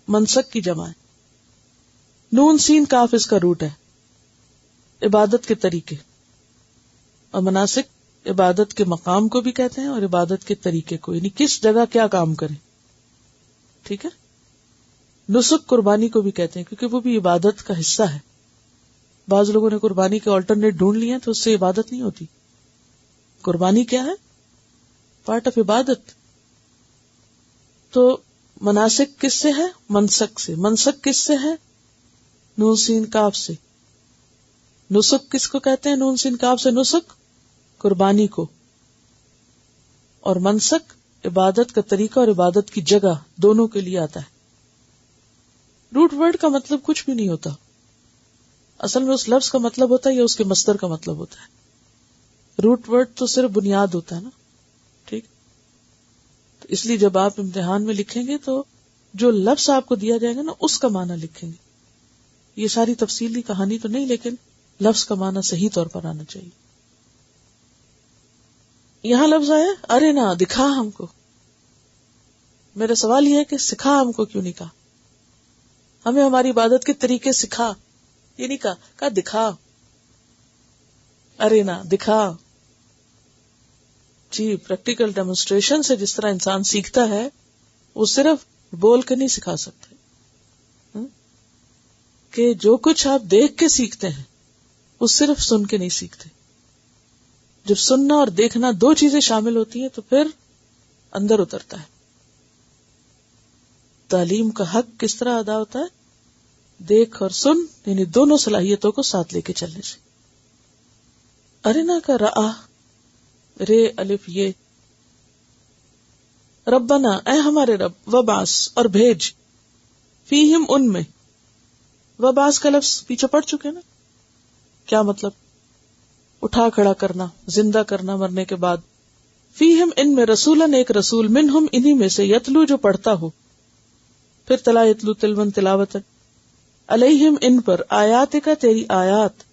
منسک کی جمع ہے. نون سین کاف اس کا روٹ ہے. عبادت کے طریقے، اور مناسک عبادت کے مقام کو بھی کہتے ہیں اور عبادت کے طریقے کو، یعنی کس جگہ کیا کام کریں. ٹھیک ہے. نسک قربانی کو بھی کہتے ہیں کیونکہ وہ بھی عبادت کا حصہ ہے. بعض لوگوں نے قربانی کے آلٹرنیٹ ڈھونڈ لیے ہیں تو اس سے عبادت نہیں ہوتی. قربانی کیا ہے؟ پارٹ آف عبادت. تو مناسک کس سے ہے؟ منسک سے. منسک کس سے ہے؟ نون سین کاف سے. نسک کس کو کہتے ہیں؟ نون سین کاف سے نسک، قربانی کو. اور منسک عبادت کا طریقہ اور عبادت کی جگہ دونوں کے لیے آتا ہے. روٹ ورڈ کا مطلب کچھ بھی نہیں ہوتا اصل میں، اس لفظ کا مطلب ہوتا ہے یا اس کے مصدر کا مطلب ہوتا ہے. روٹ ورڈ تو صرف بنیاد ہوتا ہے نا. ٹھیک. تو اس لیے جب آپ امتحان میں لکھیں گے تو جو لفظ آپ کو دیا جائے گا نا اس کا معنی لکھیں گے. یہ ساری تفصیلی کہانی تو نہیں، لیکن لفظ کا معنی صحیح طور پر آنا چاہیے. یہاں لفظ آیا ارے نا، دکھا ہم کو. میرا سوال یہ ہے کہ سکھا ہم کو کیوں نہیں کہا؟ ہمیں ہماری عبادت کے طریقے سکھا، یہ نہیں کہا دکھا. ارے نا، دکھا. جی، پریکٹیکل ڈیمونسٹریشن سے جس طرح انسان سیکھتا ہے وہ صرف بول کے نہیں سکھا سکتے، کہ جو کچھ آپ دیکھ کے سیکھتے ہیں وہ صرف سن کے نہیں سیکھتے. جب سننا اور دیکھنا دو چیزیں شامل ہوتی ہیں تو پھر اندر اترتا ہے. تعلیم کا حق کس طرح ادا ہوتا ہے؟ دیکھ اور سن، یعنی دونوں صلاحیتوں کو ساتھ لے کے چلنے سے. ارنا کا رآ، رے الف یہ. ربنا، اے ہمارے رب، وبعث، اور بھیج، فیہم ان میں. وبعث کا لفظ پیچھے پڑ چکے نا، کیا مطلب؟ اٹھا کھڑا کرنا، زندہ کرنا مرنے کے بعد. فیہم ان میں، رسولن ایک رسول، منہم انہی میں سے، یتلو جو پڑھتا ہو. پھر تلا یتلو تلون تلاوتن، علیہم ان پر، آیات کا تیری آیات،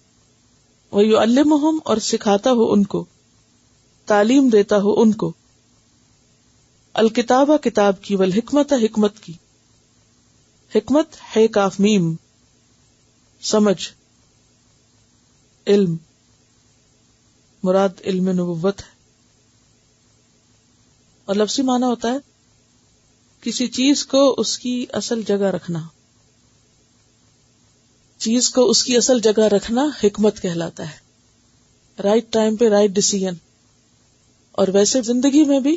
ویعلمہم اور سکھاتا ہو ان کو، تعلیم دیتا ہو ان کو، الکتابہ کتاب کی، والحکمت حکمت کی، حکمت ہے کاف میم، سمجھ، علم، مراد علم نبوت ہے، اور لفظی معنی ہوتا ہے کسی چیز کو اس کی اصل جگہ رکھنا، چیز کو اس کی اصل جگہ رکھنا حکمت کہلاتا ہے، رائٹ ٹائم پہ رائٹ ڈیسیژن۔ اور ویسے زندگی میں بھی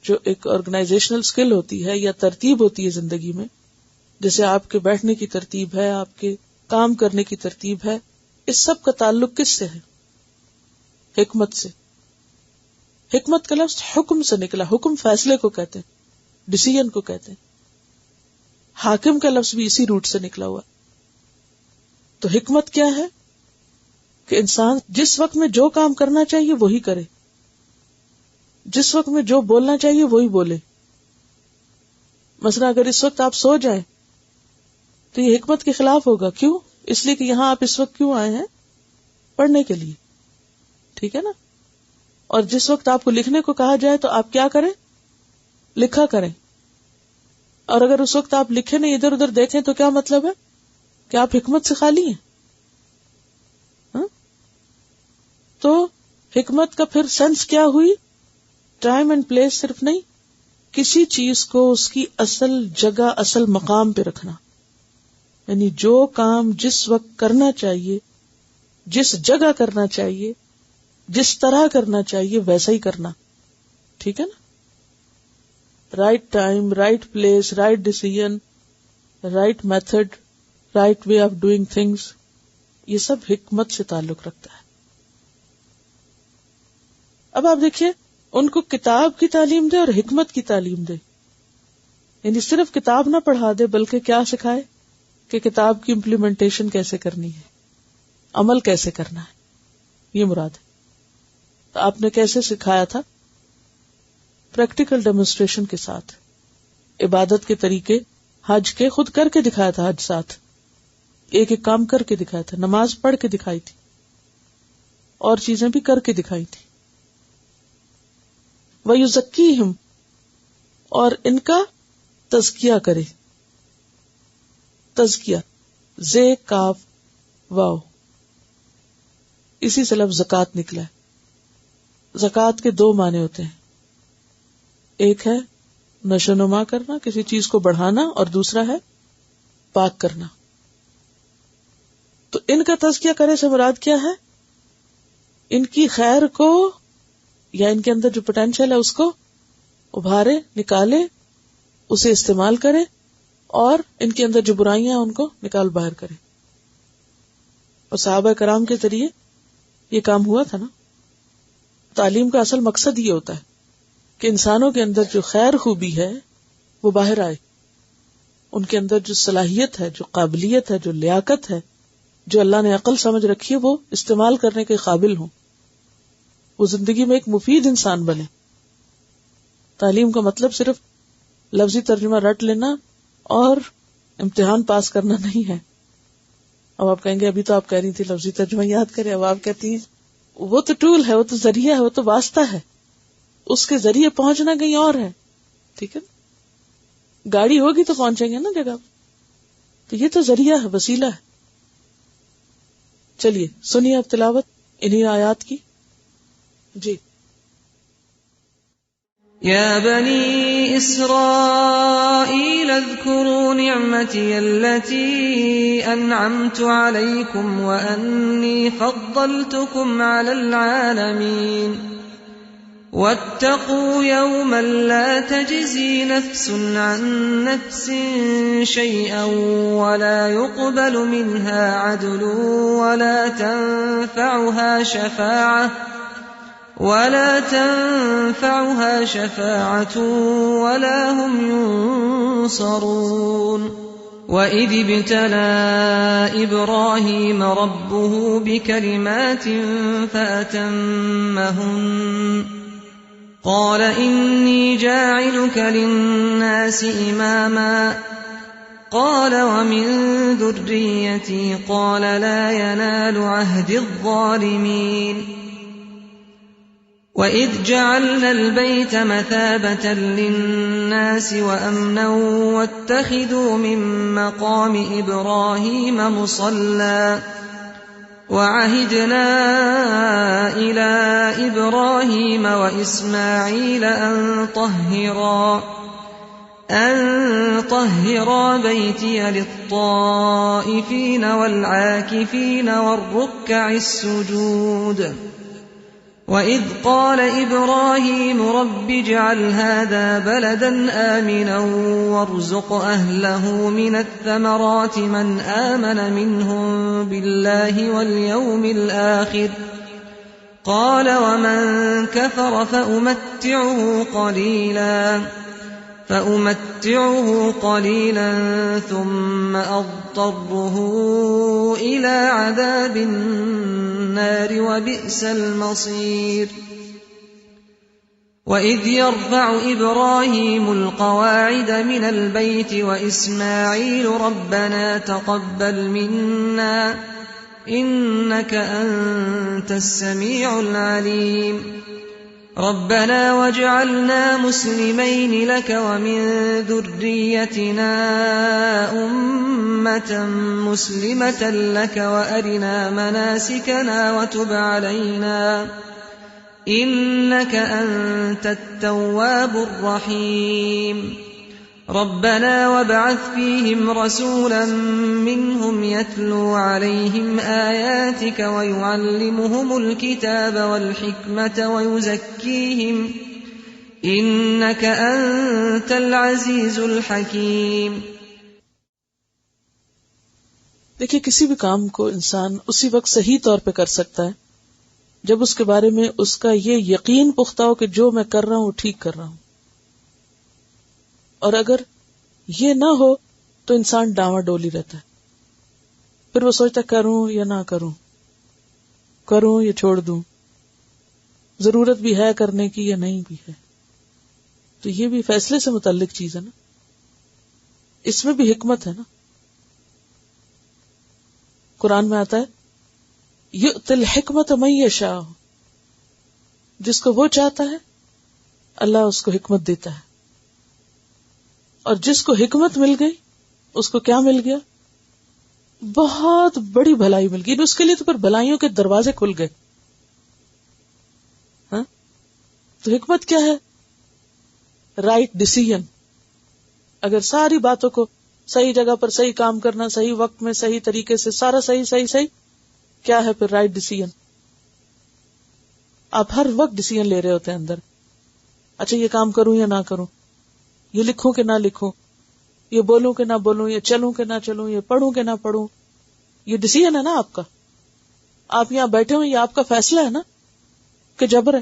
جو ایک آرگنائزیشنل سکل ہوتی ہے یا ترتیب ہوتی ہے زندگی میں، جیسے آپ کے بیٹھنے کی ترتیب ہے، آپ کے کام کرنے کی ترتیب ہے، اس سب کا تعلق کس سے ہے؟ حکمت سے۔ حکمت کا لفظ حکم سے نکلا، حکم فیصلے کو کہتے ہیں، ڈیسیژن کو کہتے ہیں، حاکم کا لفظ بھی اسی روٹ سے نکلا ہوا۔ تو حکمت کیا ہے؟ کہ انسان جس وقت میں جو کام کرنا چاہیے وہی کرے، جس وقت میں جو بولنا چاہیے وہی بولے۔ مثلا اگر اس وقت آپ سو جائیں تو یہ حکمت کے خلاف ہوگا، کیوں؟ اس لیے کہ یہاں آپ اس وقت کیوں آئے ہیں؟ پڑھنے کے لیے، ٹھیک ہے نا؟ اور جس وقت آپ کو لکھنے کو کہا جائے تو آپ کیا کریں؟ لکھا کریں۔ اور اگر اس وقت آپ لکھے نہیں، ادھر ادھر دیکھیں تو کیا مطلب ہے؟ کہ آپ حکمت سے خالی ہیں۔ ہاں؟ تو حکمت کا پھر سینس کیا ہوئی؟ ٹائم اینڈ پلیس صرف نہیں، کسی چیز کو اس کی اصل جگہ، اصل مقام پہ رکھنا، یعنی جو کام جس وقت کرنا چاہیے، جس جگہ کرنا چاہیے، جس طرح کرنا چاہیے ویسا ہی کرنا، ٹھیک ہے نا؟ Right time, right place, right decision, right method, right way of doing things, یہ سب حکمت سے تعلق رکھتا ہے۔ اب آپ دیکھیے، ان کو کتاب کی تعلیم دے اور حکمت کی تعلیم دے، یعنی صرف کتاب نہ پڑھا دے بلکہ کیا سکھائے؟ کہ کتاب کی امپلیمنٹیشن کیسے کرنی ہے، عمل کیسے کرنا ہے، یہ مراد ہے۔ تو آپ نے کیسے سکھایا تھا؟ پریکٹیکل ڈیمونسٹریشن کے ساتھ، عبادت کے طریقے، حج کے خود کر کے دکھایا تھا، حج ساتھ ایک ایک کام کر کے دکھایا تھا، نماز پڑھ کے دکھائی تھی، اور چیزیں بھی کر کے دکھائی تھی۔ وَيُزَكِّيهِمْ اور ان کا تزکیہ کرے، تزکیہ زے کاف واو، اسی سے لفظ زکات نکلا ہے۔ زکات کے دو معنی ہوتے ہیں، ایک ہے نشو نما کرنا، کسی چیز کو بڑھانا، اور دوسرا ہے پاک کرنا۔ تو ان کا تزکیہ کرے سے مراد کیا ہے؟ ان کی خیر کو یا ان کے اندر جو پوٹینشیل ہے اس کو ابھارے، نکالے، اسے استعمال کرے، اور ان کے اندر جو برائیاں ہیں ان کو نکال باہر کرے۔ اور صحابہ کرام کے ذریعے یہ کام ہوا تھا نا۔ تعلیم کا اصل مقصد یہ ہوتا ہے کہ انسانوں کے اندر جو خیر خوبی ہے وہ باہر آئے، ان کے اندر جو صلاحیت ہے، جو قابلیت ہے، جو لیاقت ہے، جو اللہ نے عقل سمجھ رکھی ہے، وہ استعمال کرنے کے قابل ہوں، وہ زندگی میں ایک مفید انسان بنے۔ تعلیم کا مطلب صرف لفظی ترجمہ رٹ لینا اور امتحان پاس کرنا نہیں ہے۔ اب آپ کہیں گے ابھی تو آپ کہہ رہی تھی لفظی ترجمہ یاد کرے، اب آپ کہتی ہیں وہ تو ٹول ہے، وہ تو ذریعہ ہے، وہ تو واسطہ ہے، اس کے ذریعے پہنچنا کہیں اور ہے، ٹھیک ہے؟ گاڑی ہوگی تو پہنچیں گے نا جگہ، تو یہ تو ذریعہ ہے، وسیلہ ہے۔ چلیے سنیے اب تلاوت انہی آیات کی۔ جی۔ يا بني إسرائيل اذكروا نعمتي التي أنعمت عليكم وأني فضلتكم على العالمين واتقوا يوما لا تجزي نفس عن نفس شيئا ولا يقبل منها عدل ولا تنفعها شفاعة ولا هم ينصرون وَإِذِ ابْتَلَىٰ إِبْرَاهِيمَ رَبُّهُ بِكَلِمَاتٍ فَأَتَمَّهُنَّ قَالَ إِنِّي جَاعِلُكَ لِلنَّاسِ إِمَامًا قال ومن ذريتي قال لا ينال عهد الظالمين وإذ جعلنا البيت مثابة للناس وأمنا واتخذوا من مقام إبراهيم مصلى وعهدنا إلى إبراهيم وإسماعيل أن طهرا بيتي للطائفين والعاكفين والركع السجود وإذ قال إبراهيم رب اجعل هذا بلدا آمنا وارزق أهله من الثمرات من آمن منهم بالله واليوم الآخر قال ومن كفر فأمتعه قليلا ثم أضطره إلى عذاب النار وبئس المصير وإذ يرفع إبراهيم القواعد من البيت وإسماعيل ربنا تقبل منا إنك أنت السميع العليم ربنا واجعلنا مسلمين لك ومن ذريتنا أمة مسلمة لك وأرنا مناسكنا وتب علينا إنك أنت التواب الرحيم ربنا وابعث فيهم رسولا منهم يتلو عليهم آياتك ويعلمهم الكتاب والحكمة ويزكيهم إنك أنت العزيز الحكيم. دیکھیے کسی بھی کام کو انسان اسی وقت صحیح طور پہ کر سکتا ہے جب اس کے بارے میں اس کا یہ یقین پختہ ہو کہ جو میں کر رہا ہوں وہ ٹھیک کر رہا ہوں. اور اگر یہ نہ ہو تو انسان ڈاواں ڈولی رہتا ہے، پھر وہ سوچتا کروں یا نہ کروں، کروں یا چھوڑ دوں، ضرورت بھی ہے کرنے کی یا نہیں بھی ہے. تو یہ بھی فیصلے سے متعلق چیز ہے نا، اس میں بھی حکمت ہے نا. قرآن میں آتا ہے یؤتی الحکمت من یشاء، جس کو وہ چاہتا ہے اللہ اس کو حکمت دیتا ہے، اور جس کو حکمت مل گئی اس کو کیا مل گیا؟ بہت بڑی بھلائی مل گئی. اس کے لیے تو پھر بھلائیوں کے دروازے کھل گئے. ہاں تو حکمت کیا ہے؟ Right decision. اگر ساری باتوں کو صحیح جگہ پر صحیح کام کرنا، صحیح وقت میں صحیح طریقے سے، سارا صحیح کیا ہے پھر رائٹ ڈیسیژن. آپ ہر وقت ڈیسیژن لے رہے ہوتے ہیں اندر، اچھا یہ کام کروں یا نہ کروں، یہ لکھوں کہ نہ لکھوں، یہ بولوں کہ نہ بولوں، یہ چلوں کہ نہ چلوں، یہ پڑھوں کہ نہ پڑھوں. یہ ڈیسیژن ہے نا آپ کا. آپ یہاں بیٹھے ہوئے، یہ آپ کا فیصلہ ہے نا کہ جبر ہے؟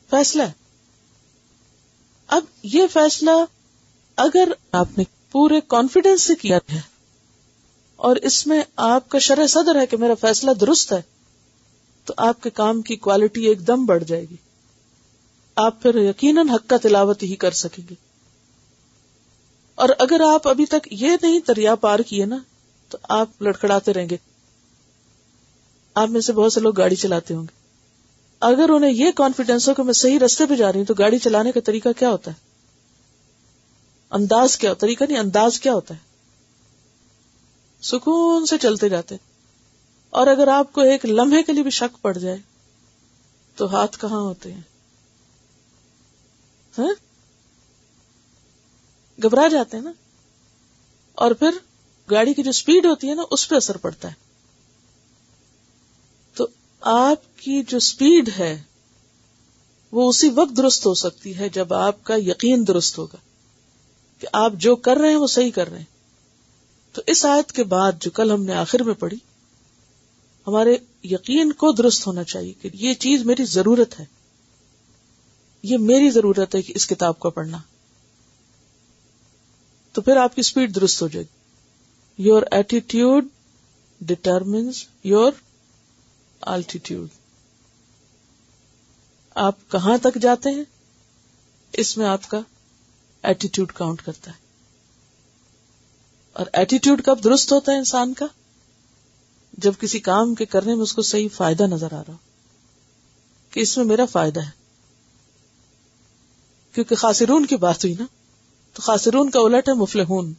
فیصلہ ہے. اب یہ فیصلہ اگر آپ نے پورے کانفیڈنس سے کیا ہے اور اس میں آپ کا شرح صدر ہے کہ میرا فیصلہ درست ہے، تو آپ کے کام کی کوالٹی ایک دم بڑھ جائے گی. آپ پھر یقیناً حق کا تلاوت ہی کر سکیں گے. اور اگر آپ ابھی تک یہ نہیں دریا پار کیے نا تو آپ لڑکھڑاتے رہیں گے. آپ میں سے بہت سے لوگ گاڑی چلاتے ہوں گے، اگر انہیں یہ کانفیڈنس ہو کہ میں صحیح راستے پہ جا رہی ہوں تو گاڑی چلانے کا طریقہ کیا ہوتا ہے؟ انداز کیا؟ طریقہ نہیں، انداز کیا ہوتا ہے؟ سکون سے چلتے جاتے. اور اگر آپ کو ایک لمحے کے لیے بھی شک پڑ جائے تو ہاتھ کہاں ہوتے ہیں؟ گھبرا جاتے ہیں نا. اور پھر گاڑی کی جو سپیڈ ہوتی ہے نا اس پہ اثر پڑتا ہے. تو آپ کی جو سپیڈ ہے وہ اسی وقت درست ہو سکتی ہے جب آپ کا یقین درست ہوگا کہ آپ جو کر رہے ہیں وہ صحیح کر رہے ہیں. تو اس آیت کے بعد جو کل ہم نے آخر میں پڑھی، ہمارے یقین کو درست ہونا چاہیے کہ یہ چیز میری ضرورت ہے، یہ میری ضرورت ہے کہ اس کتاب کو پڑھنا. تو پھر آپ کی سپیڈ درست ہو جائے گی. Your attitude determines your altitude. آپ کہاں تک جاتے ہیں اس میں آپ کا ایٹیٹیوڈ کاؤنٹ کرتا ہے. اور ایٹیٹیوڈ کب درست ہوتا ہے انسان کا؟ جب کسی کام کے کرنے میں اس کو صحیح فائدہ نظر آ رہا ہو کہ اس میں میرا فائدہ ہے. کیونکہ خاسرون کی بات ہوئی نا، تو خاسرون کا الٹ ہے مفلحون.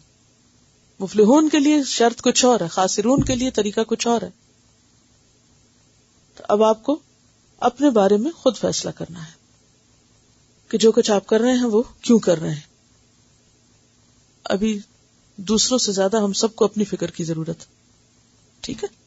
مفلحون کے لیے شرط کچھ اور ہے، خاسرون کے لیے طریقہ کچھ اور ہے. تو اب آپ کو اپنے بارے میں خود فیصلہ کرنا ہے کہ جو کچھ آپ کر رہے ہیں وہ کیوں کر رہے ہیں. ابھی دوسروں سے زیادہ ہم سب کو اپنی فکر کی ضرورت ہے. ٹھیک ہے.